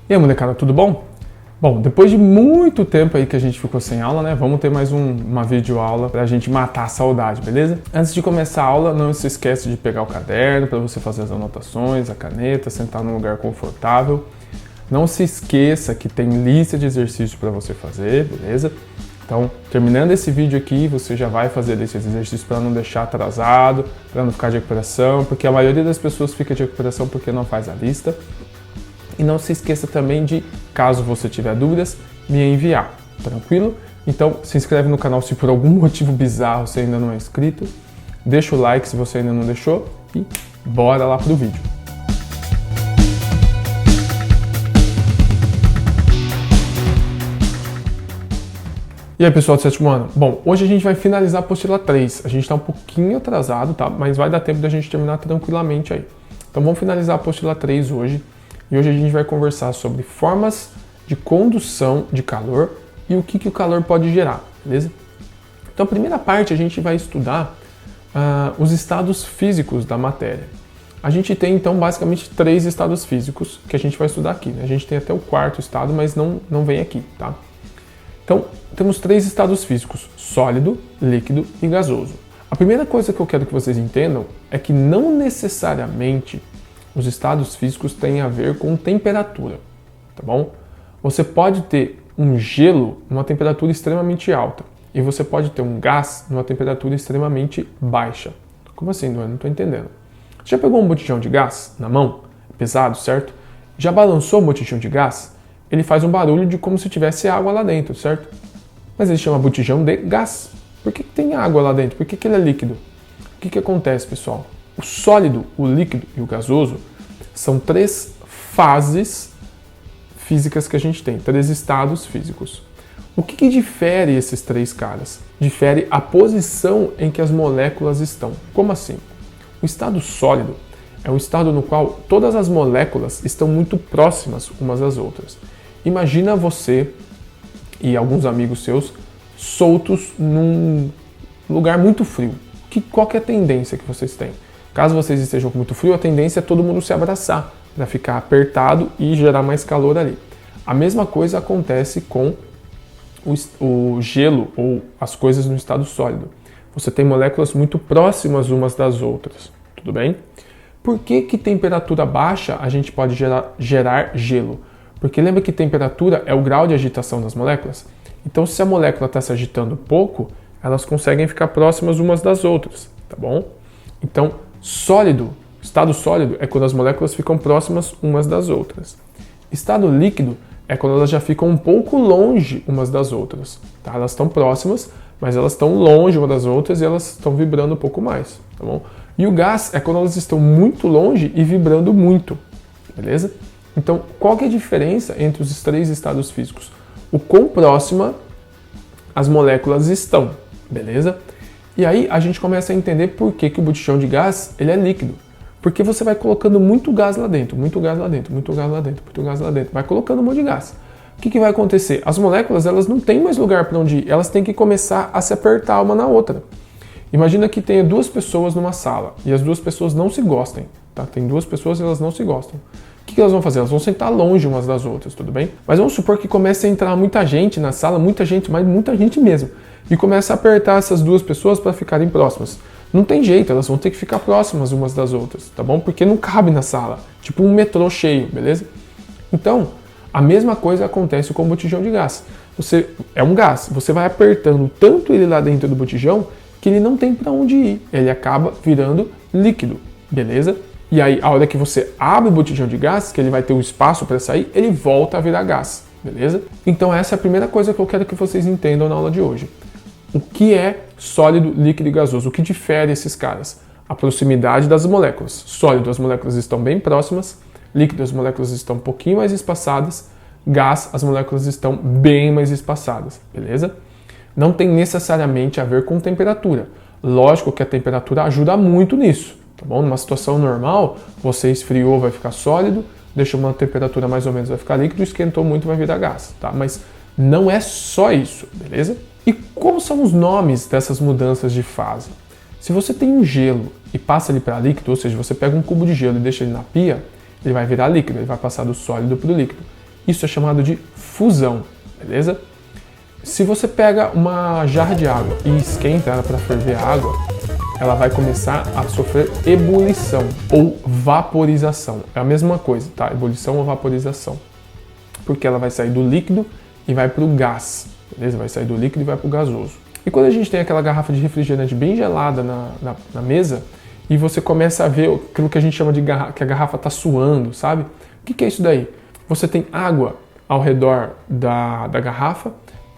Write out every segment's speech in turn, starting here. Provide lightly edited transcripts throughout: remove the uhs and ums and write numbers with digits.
E aí, molecada, tudo bom? Bom, depois de muito tempo aí que a gente ficou sem aula, né? Vamos ter mais uma videoaula pra gente matar a saudade, beleza? Antes de começar a aula, não se esquece de pegar o caderno para você fazer as anotações, a caneta, sentar num lugar confortável. Não se esqueça que tem lista de exercícios para você fazer, beleza? Então, terminando esse vídeo aqui, você já vai fazer a lista de exercícios para não deixar atrasado, para não ficar de recuperação, porque a maioria das pessoas fica de recuperação porque não faz a lista. E não se esqueça também de, caso você tiver dúvidas, me enviar, tranquilo? Então se inscreve no canal se por algum motivo bizarro você ainda não é inscrito, deixa o like se você ainda não deixou e bora lá pro vídeo. E aí pessoal do sétimo ano? Bom, hoje a gente vai finalizar a apostila 3, a gente está um pouquinho atrasado, tá? Mas vai dar tempo da gente terminar tranquilamente aí. Então vamos finalizar a apostila 3 hoje. E hoje a gente vai conversar sobre formas de condução de calor e o que o calor pode gerar, beleza? Então a primeira parte a gente vai estudar os estados físicos da matéria. A gente tem então basicamente 3 estados físicos que a gente vai estudar aqui, né? A gente tem até o 4º estado, mas não vem aqui, tá? Então temos 3 estados físicos, sólido, líquido e gasoso. A primeira coisa que eu quero que vocês entendam é que não necessariamente os estados físicos têm a ver com temperatura, tá bom? Você pode ter um gelo numa temperatura extremamente alta e você pode ter um gás numa temperatura extremamente baixa. Como assim, Duane? Não estou entendendo. Você já pegou um botijão de gás na mão? Pesado, certo? Já balançou o botijão de gás? Ele faz um barulho de como se tivesse água lá dentro, certo? Mas ele chama botijão de gás. Por que tem água lá dentro? Por que ele é líquido? O que acontece, pessoal? O sólido, o líquido e o gasoso são 3 fases físicas que a gente tem, 3 estados físicos. O que difere esses 3 caras? Difere a posição em que as moléculas estão. Como assim? O estado sólido é um estado no qual todas as moléculas estão muito próximas umas das outras. Imagina você e alguns amigos seus soltos num lugar muito frio. Qual que é a tendência que vocês têm? Caso vocês estejam com muito frio, a tendência é todo mundo se abraçar para ficar apertado e gerar mais calor ali. A mesma coisa acontece com o gelo ou as coisas no estado sólido. Você tem moléculas muito próximas umas das outras, tudo bem? Por que temperatura baixa a gente pode gerar gelo? Porque lembra que temperatura é o grau de agitação das moléculas? Então se a molécula está se agitando pouco, elas conseguem ficar próximas umas das outras, tá bom? Então, sólido, estado sólido é quando as moléculas ficam próximas umas das outras. Estado líquido é quando elas já ficam um pouco longe umas das outras. Tá? Elas estão próximas, mas elas estão longe umas das outras e elas estão vibrando um pouco mais. Tá bom? E o gás é quando elas estão muito longe e vibrando muito. Beleza? Então, qual que é a diferença entre os 3 estados físicos? O quão próxima as moléculas estão. Beleza? E aí a gente começa a entender por que o botijão de gás ele é líquido. Porque você vai colocando muito gás lá dentro, muito gás lá dentro, muito gás lá dentro, muito gás lá dentro. Vai colocando um monte de gás. O que vai acontecer? As moléculas elas não têm mais lugar para onde ir. Elas têm que começar a se apertar uma na outra. Imagina que tenha 2 pessoas numa sala e as 2 pessoas não se gostem. Tá? Tem 2 pessoas e elas não se gostam. O que elas vão fazer? Elas vão sentar longe umas das outras, tudo bem? Mas vamos supor que comece a entrar muita gente na sala, muita gente, mas muita gente mesmo. E começa a apertar essas 2 pessoas para ficarem próximas. Não tem jeito, elas vão ter que ficar próximas umas das outras, tá bom? Porque não cabe na sala, tipo um metrô cheio, beleza? Então, a mesma coisa acontece com o botijão de gás. É um gás, você vai apertando tanto ele lá dentro do botijão que ele não tem para onde ir, ele acaba virando líquido, beleza? E aí, a hora que você abre o botijão de gás, que ele vai ter um espaço para sair, ele volta a virar gás, beleza? Então essa é a primeira coisa que eu quero que vocês entendam na aula de hoje. O que é sólido, líquido e gasoso? O que difere esses caras? A proximidade das moléculas. Sólido, as moléculas estão bem próximas. Líquido, as moléculas estão um pouquinho mais espaçadas. Gás, as moléculas estão bem mais espaçadas, beleza? Não tem necessariamente a ver com temperatura. Lógico que a temperatura ajuda muito nisso, tá bom? Numa situação normal, você esfriou, vai ficar sólido, deixou uma temperatura mais ou menos, vai ficar líquido, esquentou muito, vai virar gás, tá? Mas não é só isso, beleza? E quais são os nomes dessas mudanças de fase? Se você tem um gelo e passa ele para líquido, ou seja, você pega um cubo de gelo e deixa ele na pia, ele vai virar líquido, ele vai passar do sólido para o líquido. Isso é chamado de fusão, beleza? Se você pega uma jarra de água e esquenta ela para ferver a água, ela vai começar a sofrer ebulição ou vaporização. É a mesma coisa, tá? Ebulição ou vaporização. Porque ela vai sair do líquido e vai para o gás, beleza? Vai sair do líquido e vai para o gasoso. E quando a gente tem aquela garrafa de refrigerante bem gelada na mesa, e você começa a ver aquilo que a gente chama de que a garrafa está suando, sabe? O que é isso daí? Você tem água ao redor da garrafa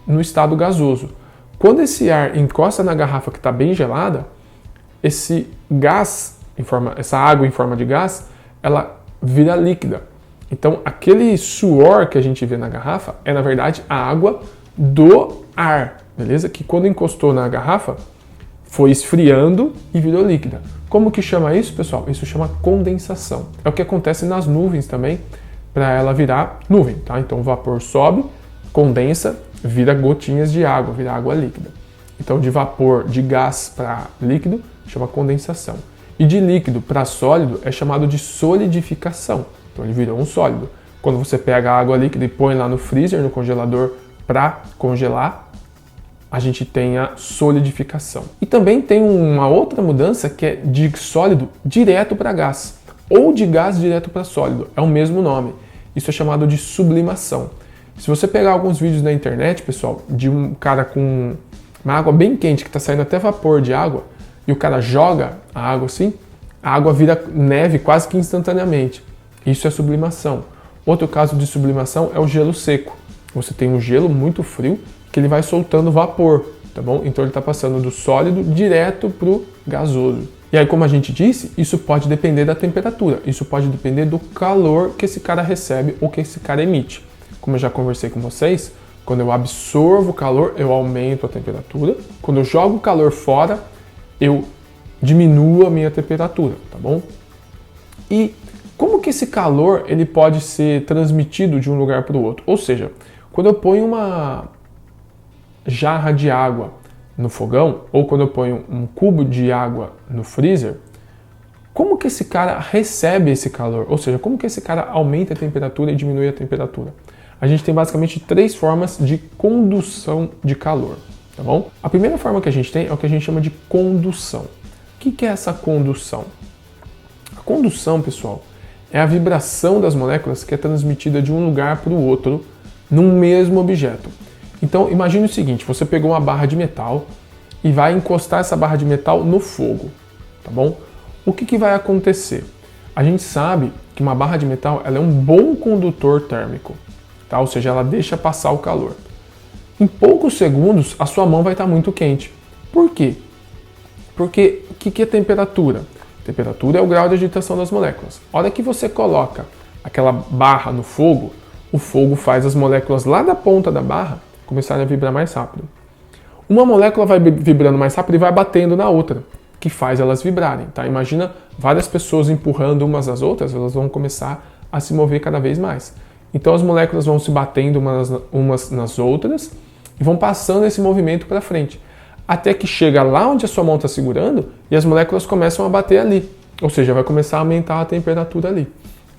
no estado gasoso. Quando esse ar encosta na garrafa que está bem gelada, esse gás, essa água em forma de gás, ela vira líquida. Então, aquele suor que a gente vê na garrafa é, na verdade, a água do ar, beleza? Que quando encostou na garrafa, foi esfriando e virou líquida. Como que chama isso, pessoal? Isso chama condensação. É o que acontece nas nuvens também, para ela virar nuvem, tá? Então, o vapor sobe, condensa, vira gotinhas de água, vira água líquida. Então, de vapor, de gás para líquido, chama condensação. E de líquido para sólido é chamado de solidificação. Então, ele virou um sólido. Quando você pega a água líquida e põe lá no freezer, no congelador, para congelar, a gente tem a solidificação. E também tem uma outra mudança que é de sólido direto para gás, ou de gás direto para sólido. É o mesmo nome. Isso é chamado de sublimação. Se você pegar alguns vídeos na internet, pessoal, de um cara com uma água bem quente, que está saindo até vapor de água, e o cara joga a água assim, a água vira neve quase que instantaneamente. Isso é sublimação. Outro caso de sublimação é o gelo seco. Você tem um gelo muito frio que ele vai soltando vapor, tá bom? Então ele está passando do sólido direto para o gasoso. E aí, como a gente disse, isso pode depender da temperatura, isso pode depender do calor que esse cara recebe ou que esse cara emite. Como eu já conversei com vocês, quando eu absorvo o calor, eu aumento a temperatura. Quando eu jogo o calor fora, eu diminuo a minha temperatura, tá bom? E como que esse calor ele pode ser transmitido de um lugar para o outro? Ou seja, quando eu ponho uma jarra de água no fogão, ou quando eu ponho um cubo de água no freezer, como que esse cara recebe esse calor? Ou seja, como que esse cara aumenta a temperatura e diminui a temperatura? A gente tem basicamente 3 formas de condução de calor, tá bom? A primeira forma que a gente tem é o que a gente chama de condução. O que é essa condução? A condução, pessoal, é a vibração das moléculas que é transmitida de um lugar para o outro num mesmo objeto. Então, imagine o seguinte, você pegou uma barra de metal e vai encostar essa barra de metal no fogo, tá bom? O que vai acontecer? A gente sabe que uma barra de metal ela é um bom condutor térmico, tá? Ou seja, ela deixa passar o calor. Em poucos segundos, a sua mão vai estar muito quente. Por quê? Porque o que é temperatura? Temperatura é o grau de agitação das moléculas. A hora que você coloca aquela barra no fogo, o fogo faz as moléculas lá da ponta da barra começarem a vibrar mais rápido. Uma molécula vai vibrando mais rápido e vai batendo na outra, que faz elas vibrarem, tá? Imagina várias pessoas empurrando umas às outras, elas vão começar a se mover cada vez mais. Então as moléculas vão se batendo umas nas outras e vão passando esse movimento para frente, até que chega lá onde a sua mão está segurando e as moléculas começam a bater ali, ou seja, vai começar a aumentar a temperatura ali.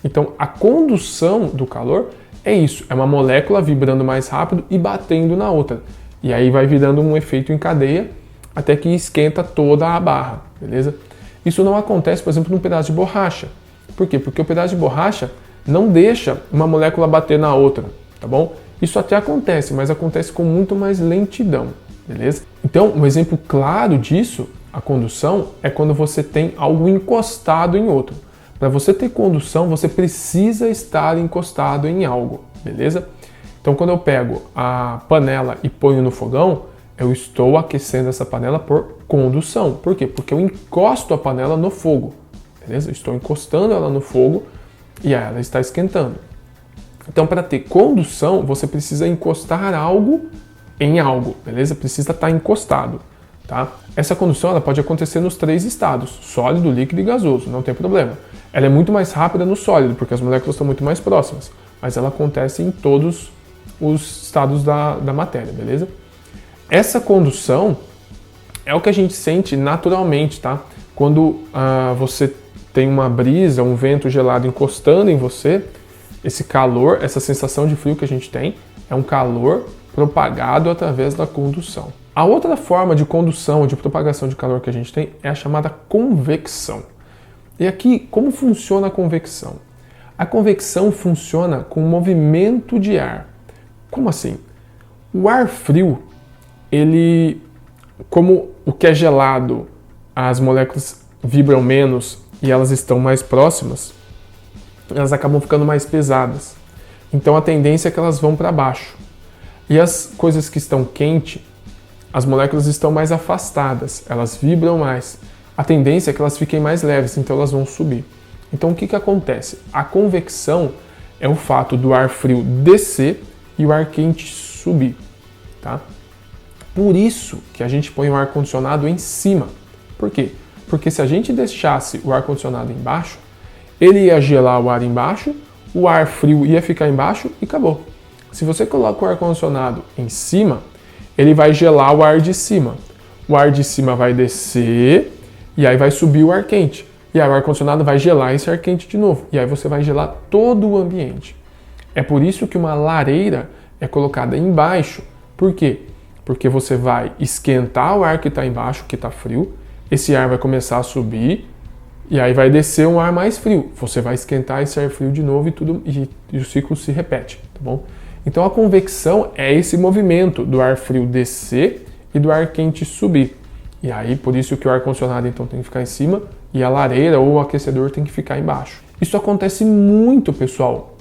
Então a condução do calor é isso, é uma molécula vibrando mais rápido e batendo na outra. E aí vai virando um efeito em cadeia até que esquenta toda a barra, beleza? Isso não acontece, por exemplo, num pedaço de borracha. Por quê? Porque o pedaço de borracha não deixa uma molécula bater na outra, tá bom? Isso até acontece, mas acontece com muito mais lentidão, beleza? Então, um exemplo claro disso, a condução, é quando você tem algo encostado em outro. Para você ter condução, você precisa estar encostado em algo, beleza? Então, quando eu pego a panela e ponho no fogão, eu estou aquecendo essa panela por condução. Por quê? Porque eu encosto a panela no fogo, beleza? Eu estou encostando ela no fogo e aí ela está esquentando. Então, para ter condução, você precisa encostar algo em algo, beleza? Precisa estar encostado, tá? Essa condução ela pode acontecer nos 3 estados, sólido, líquido e gasoso, não tem problema. Ela é muito mais rápida no sólido, porque as moléculas estão muito mais próximas, mas ela acontece em todos os estados da matéria, beleza? Essa condução é o que a gente sente naturalmente, tá? Quando você tem uma brisa, um vento gelado encostando em você, Esse calor, essa sensação de frio que a gente tem, é um calor propagado através da condução. A outra forma de condução, de propagação de calor que a gente tem é a chamada convecção. E aqui, como funciona a convecção? A convecção funciona com movimento de ar. Como assim? O ar frio, ele, como o que é gelado, as moléculas vibram menos e elas estão mais próximas, elas acabam ficando mais pesadas. Então a tendência é que elas vão para baixo. E as coisas que estão quentes, as moléculas estão mais afastadas, elas vibram mais. A tendência é que elas fiquem mais leves, então elas vão subir. Então o que acontece? A convecção é o fato do ar frio descer e o ar quente subir, tá? Por isso que a gente põe o ar-condicionado em cima. Por quê? Porque se a gente deixasse o ar-condicionado embaixo, ele ia gelar o ar embaixo, o ar frio ia ficar embaixo e acabou. Se você coloca o ar-condicionado em cima, ele vai gelar o ar de cima. O ar de cima vai descer e aí vai subir o ar quente. E aí o ar-condicionado vai gelar esse ar quente de novo. E aí você vai gelar todo o ambiente. É por isso que uma lareira é colocada embaixo. Por quê? Porque você vai esquentar o ar que está embaixo, que está frio. Esse ar vai começar a subir e aí vai descer um ar mais frio. Você vai esquentar esse ar frio de novo e o ciclo se repete, tá bom? Então a convecção é esse movimento do ar frio descer e do ar quente subir. E aí por isso que o ar-condicionado então tem que ficar em cima e a lareira ou o aquecedor tem que ficar embaixo. Isso acontece muito, pessoal,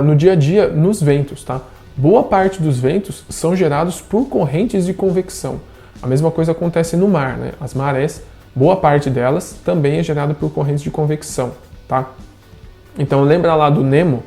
no dia a dia, nos ventos, tá? Boa parte dos ventos são gerados por correntes de convecção. A mesma coisa acontece no mar, né? As marés, boa parte delas também é gerada por correntes de convecção, tá? Então lembra lá do Nemo,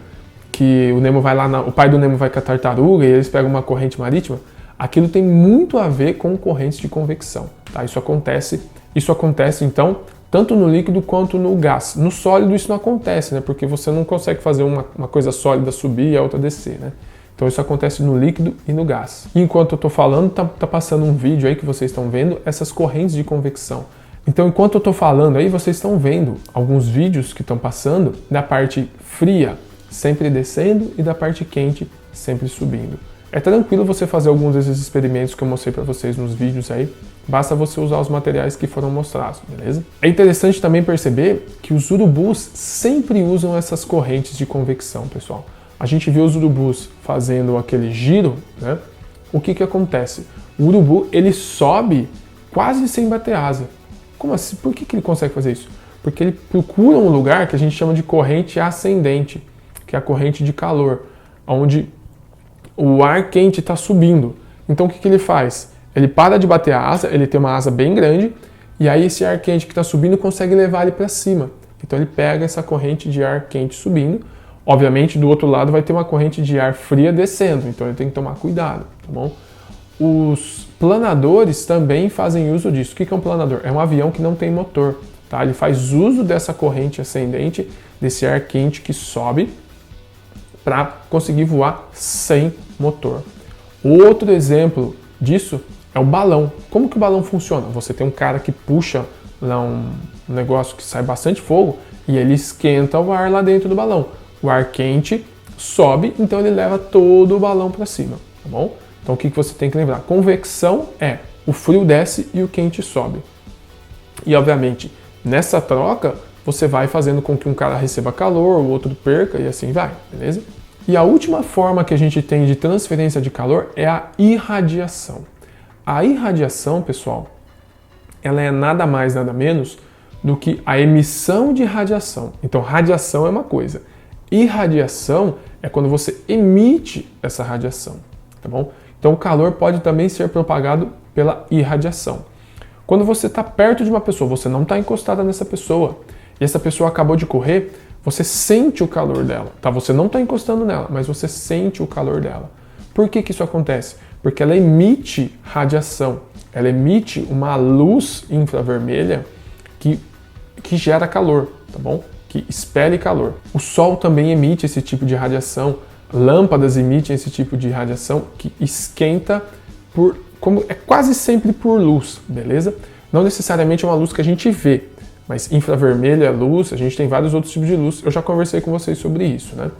que o Nemo vai lá, o pai do Nemo vai com a tartaruga e eles pegam uma corrente marítima? Aquilo tem muito a ver com correntes de convecção, tá? Isso acontece então tanto no líquido quanto no gás. No sólido isso não acontece, né? Porque você não consegue fazer uma coisa sólida subir e a outra descer, né? Então isso acontece no líquido e no gás. E enquanto eu estou falando, tá passando um vídeo aí que vocês estão vendo essas correntes de convecção. Então enquanto eu estou falando aí, vocês estão vendo alguns vídeos que estão passando da parte fria sempre descendo e da parte quente sempre subindo. É tranquilo você fazer alguns desses experimentos que eu mostrei para vocês nos vídeos aí. Basta você usar os materiais que foram mostrados, beleza? É interessante também perceber que os urubus sempre usam essas correntes de convecção, pessoal. A gente vê os urubus fazendo aquele giro, né? O que acontece? O urubu, ele sobe quase sem bater asa. Como assim? Por que ele consegue fazer isso? Porque ele procura um lugar que a gente chama de corrente ascendente, que é a corrente de calor, onde o ar quente está subindo. Então o que ele faz? Ele para de bater a asa, ele tem uma asa bem grande, e aí esse ar quente que está subindo consegue levar ele para cima. Então ele pega essa corrente de ar quente subindo. Obviamente, do outro lado vai ter uma corrente de ar fria descendo, então ele tem que tomar cuidado, tá bom? Os planadores também fazem uso disso. O que é um planador? É um avião que não tem motor, tá? Ele faz uso dessa corrente ascendente, desse ar quente que sobe, para conseguir voar sem motor. Outro exemplo disso é o balão. Como que o balão funciona? Você tem um cara que puxa lá um negócio que sai bastante fogo e ele esquenta o ar lá dentro do balão. O ar quente sobe, então ele leva todo o balão para cima, tá bom? Então o que você tem que lembrar? Convecção é o frio desce e o quente sobe. E obviamente, nessa troca, você vai fazendo com que um cara receba calor, o outro perca e assim vai, beleza? E a última forma que a gente tem de transferência de calor é a irradiação. A irradiação, pessoal, ela é nada mais, nada menos do que a emissão de radiação. Então, radiação é uma coisa. Irradiação é quando você emite essa radiação, tá bom? Então o calor pode também ser propagado pela irradiação. Quando você está perto de uma pessoa, você não está encostada nessa pessoa, e essa pessoa acabou de correr, você sente o calor dela, tá? Você não está encostando nela, mas você sente o calor dela. Por que isso acontece? Porque ela emite radiação, ela emite uma luz infravermelha que gera calor, tá bom? Que expele calor. O Sol também emite esse tipo de radiação, lâmpadas emitem esse tipo de radiação que esquenta é quase sempre por luz, beleza? Não necessariamente é uma luz que a gente vê, mas infravermelho é luz, a gente tem vários outros tipos de luz, eu já conversei com vocês sobre isso, né?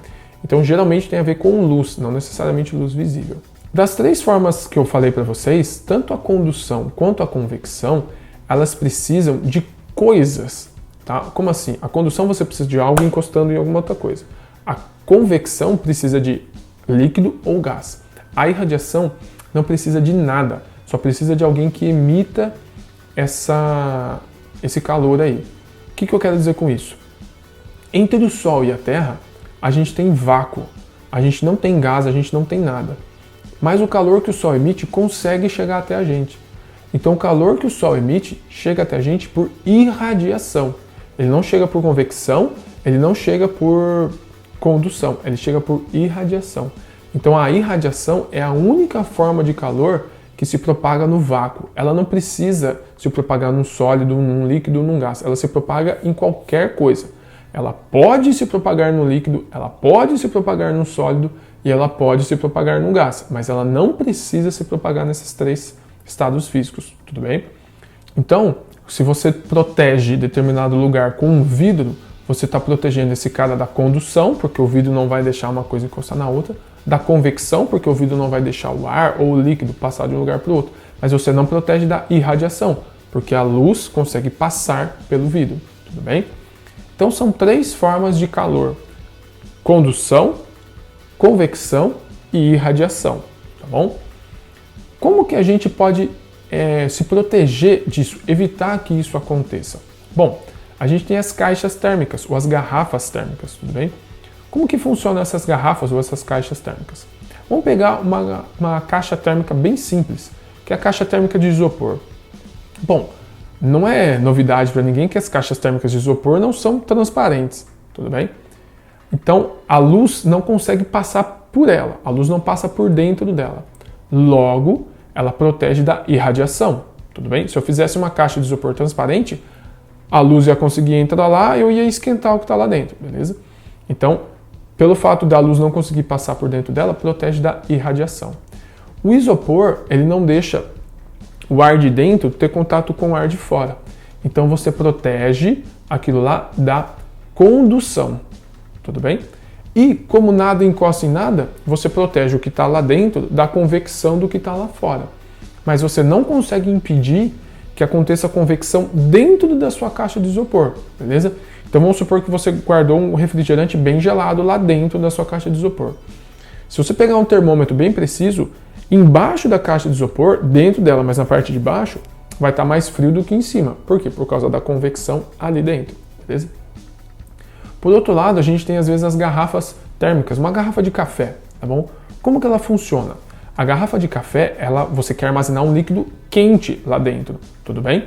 Então, geralmente tem a ver com luz, não necessariamente luz visível. Das três formas que eu falei para vocês, tanto a condução quanto a convecção, elas precisam de coisas, tá? Como assim? A condução você precisa de algo encostando em alguma outra coisa. A convecção precisa de líquido ou gás. A irradiação não precisa de nada, só precisa de alguém que emita esse calor aí. O que eu quero dizer com isso? Entre o Sol e a Terra, a gente tem vácuo, a gente não tem gás, a gente não tem nada. Mas o calor que o Sol emite consegue chegar até a gente. Então o calor que o Sol emite chega até a gente por irradiação. Ele não chega por convecção, ele não chega por condução, ele chega por irradiação. Então a irradiação é a única forma de calor que se propaga no vácuo. Ela não precisa se propagar num sólido, num líquido, num gás. Ela se propaga em qualquer coisa. Ela pode se propagar no líquido, ela pode se propagar no sólido e ela pode se propagar no gás, mas ela não precisa se propagar nesses três estados físicos, tudo bem? Então, se você protege determinado lugar com um vidro, você está protegendo esse cara da condução, porque o vidro não vai deixar uma coisa encostar na outra, da convecção, porque o vidro não vai deixar o ar ou o líquido passar de um lugar para o outro, mas você não protege da irradiação, porque a luz consegue passar pelo vidro, tudo bem? Então são três formas de calor: condução, convecção e irradiação, tá bom? Como que a gente pode se proteger disso, evitar que isso aconteça? Bom, a gente tem as caixas térmicas ou as garrafas térmicas, tudo bem? Como que funcionam essas garrafas ou essas caixas térmicas? Vamos pegar uma caixa térmica bem simples, que é a caixa térmica de isopor. Bom, não é novidade para ninguém que as caixas térmicas de isopor não são transparentes, tudo bem? Então, a luz não consegue passar por ela, a luz não passa por dentro dela. Logo, ela protege da irradiação, tudo bem? Se eu fizesse uma caixa de isopor transparente, a luz ia conseguir entrar lá e eu ia esquentar o que está lá dentro, beleza? Então, pelo fato da luz não conseguir passar por dentro dela, protege da irradiação. O isopor, ele não deixa o ar de dentro ter contato com o ar de fora. Então você protege aquilo lá da condução, tudo bem? E como nada encosta em nada, você protege o que está lá dentro da convecção do que está lá fora. Mas você não consegue impedir que aconteça convecção dentro da sua caixa de isopor, beleza? Então vamos supor que você guardou um refrigerante bem gelado lá dentro da sua caixa de isopor. Se você pegar um termômetro bem preciso, embaixo da caixa de isopor, dentro dela, mas na parte de baixo, vai estar mais frio do que em cima. Por quê? Por causa da convecção ali dentro, beleza? Por outro lado, a gente tem às vezes as garrafas térmicas, uma garrafa de café, tá bom? Como que ela funciona? A garrafa de café, você quer armazenar um líquido quente lá dentro, tudo bem?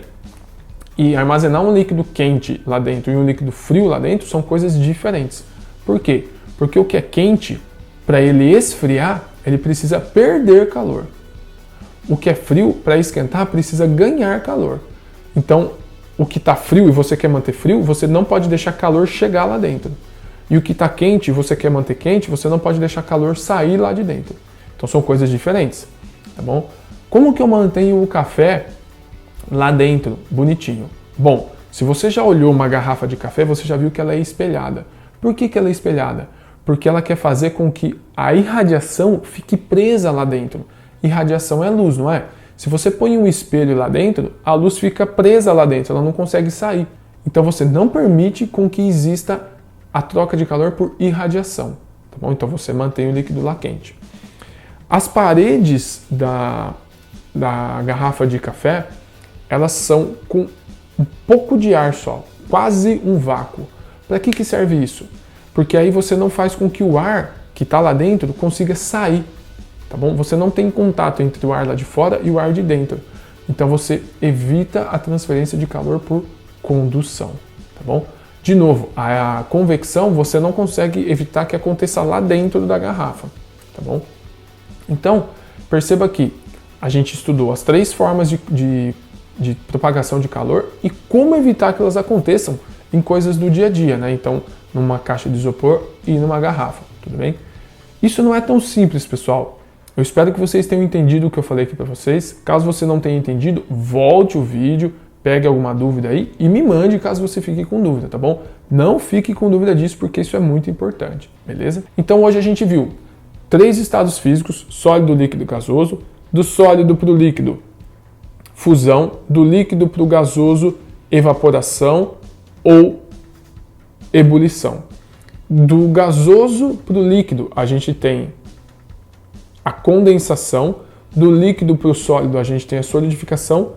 E armazenar um líquido quente lá dentro e um líquido frio lá dentro são coisas diferentes. Por quê? Porque o que é quente, para ele esfriar, ele precisa perder calor. O que é frio, para esquentar, precisa ganhar calor. Então, o que está frio e você quer manter frio, você não pode deixar calor chegar lá dentro. E o que está quente e você quer manter quente, você não pode deixar calor sair lá de dentro. Então, são coisas diferentes, tá bom? Como que eu mantenho o café lá dentro, bonitinho? Bom, se você já olhou uma garrafa de café, você já viu que ela é espelhada. Por que ela é espelhada? Porque ela quer fazer com que a irradiação fique presa lá dentro. Irradiação é luz, não é? Se você põe um espelho lá dentro, a luz fica presa lá dentro, ela não consegue sair. Então você não permite com que exista a troca de calor por irradiação, tá bom? Então você mantém o líquido lá quente. As paredes da garrafa de café, elas são com um pouco de ar só, quase um vácuo. Para que serve isso? Porque aí você não faz com que o ar que está lá dentro consiga sair, tá bom? Você não tem contato entre o ar lá de fora e o ar de dentro. Então você evita a transferência de calor por condução, tá bom? De novo, a convecção você não consegue evitar que aconteça lá dentro da garrafa, tá bom? Então, perceba que a gente estudou as três formas de propagação de calor e como evitar que elas aconteçam em coisas do dia a dia, né? Então, numa caixa de isopor e numa garrafa, tudo bem? Isso não é tão simples, pessoal. Eu espero que vocês tenham entendido o que eu falei aqui para vocês. Caso você não tenha entendido, volte o vídeo, pegue alguma dúvida aí e me mande caso você fique com dúvida, tá bom? Não fique com dúvida disso porque isso é muito importante, beleza? Então hoje a gente viu 3 estados físicos, sólido, líquido e gasoso, do sólido para o líquido, fusão, do líquido para o gasoso, evaporação ou ebulição. Do gasoso para o líquido, a gente tem a condensação, do líquido para o sólido, a gente tem a solidificação,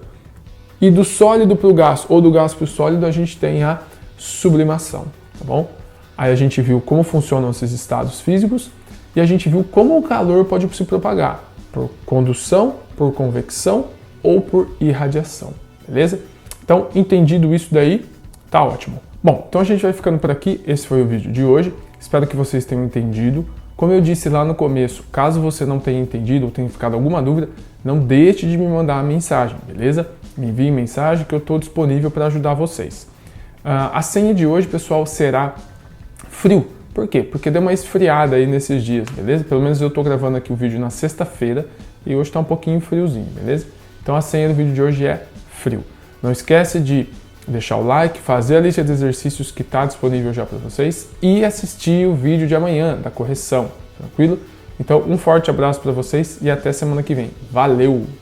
e do sólido para o gás ou do gás para o sólido, a gente tem a sublimação, tá bom? Aí a gente viu como funcionam esses estados físicos e a gente viu como o calor pode se propagar, por condução, por convecção ou por irradiação, beleza? Então, entendido isso daí, tá ótimo. Bom, então a gente vai ficando por aqui, esse foi o vídeo de hoje, espero que vocês tenham entendido. Como eu disse lá no começo, caso você não tenha entendido ou tenha ficado alguma dúvida, não deixe de me mandar uma mensagem, beleza? Me envie mensagem que eu estou disponível para ajudar vocês. A senha de hoje, pessoal, será frio. Por quê? Porque deu uma esfriada aí nesses dias, beleza? Pelo menos eu estou gravando aqui o vídeo na sexta-feira e hoje está um pouquinho friozinho, beleza? Então a senha do vídeo de hoje é frio. Não esquece de deixar o like, fazer a lista de exercícios que está disponível já para vocês e assistir o vídeo de amanhã da correção, tranquilo? Então um forte abraço para vocês e até semana que vem. Valeu!